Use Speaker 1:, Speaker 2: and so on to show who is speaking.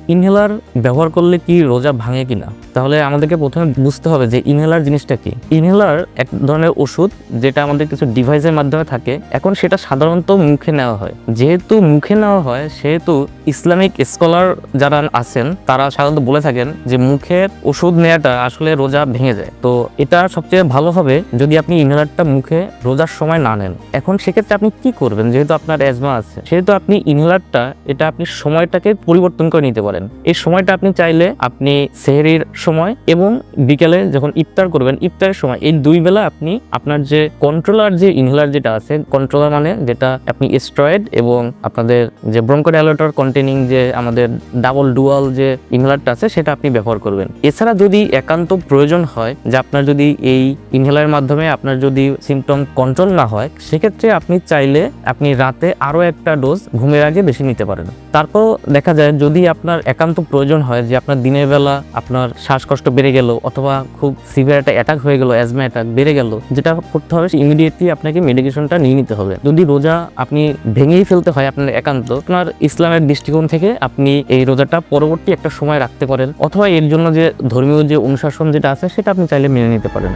Speaker 1: Inhaler ব্যবহার করলে কি রোজা ভাঙে কিনা? তাহলে আমাদেরকে প্রথমে বুঝতে হবে যে ইনহেলার জিনিসটা কি। ইনহেলার এক ধরনের ওষুধ যেটা আমাদের কিছু ডিভাইসের মাধ্যমে থাকে। এখন সেটা সাধারণত মুখে নেওয়া হয়। যেহেতু মুখে নেওয়া হয় সেহেতু ইসলামিক স্কলার যারা আছেন তারা সাধারণত বলে থাকেন যে মুখের ওষুধ নেওয়াটা আসলে রোজা ভেঙে যায়। তো এটা সবচেয়ে ভালো হবে যদি আপনি ইনহেলারটা মুখে রোজার সময় না নেন। এখন সেক্ষেত্রে আপনি কি করবেন? যেহেতু আপনার অ্যাজমা আছে সেহেতু আপনি ইনহেলারটা এটা আপনি সময়টাকে পরিবর্তন করে নিতে পারেন। এই সময়টা আপনি চাইলে আপনি সেহরির সময় এবং বিকেলে যখন ইফতার করবেন ইফতারের সময়, এই দুই বেলা আপনি আপনার যে কন্ট্রোলার যে ইনহেলার যেটা আছে, কন্ট্রোলার মানে যেটা আপনি স্টেরয়েড এবং আপনাদের যে ব্রঙ্কোডাইলেটর কন্টেনিং যে আমাদের ডাবল ডুয়াল যে ইনহেলারটা আছে সেটা আপনি ব্যবহার করবেন। এছাড়া যদি একান্ত প্রয়োজন হয় যে আপনার যদি এই ইনহেলারের মাধ্যমে আপনার যদি সিমটম কন্ট্রোল না হয় সেক্ষেত্রে আপনি চাইলে আপনি রাতে আরো একটা ডোজ ঘুমের আগে বেশি নিতে পারেন। তারপর দেখা যায় যদি আপনার একান্ত প্রয়োজন হয় যে আপনার দিনের বেলা আপনার শ্বাসকষ্ট বেড়ে গেল অথবা খুব সিভিয়ার একটা অ্যাটাক হয়ে গেল, অ্যাজমা অ্যাটাক বেড়ে গেল, যেটা করতে হবে ইমিডিয়েটলি আপনাকে মেডিকেশনটা নিয়ে নিতে হবে। যদি রোজা আপনি ভেঙেই ফেলতে হয় আপনার একান্ত, আপনার ইসলামের দৃষ্টিকোণ থেকে আপনি এই রোজাটা পরবর্তী একটা সময় রাখতে পারেন অথবা এর জন্য যে ধর্মীয় যে অনুশাসন যেটা আছে সেটা আপনি চাইলে মেনে নিতে পারেন।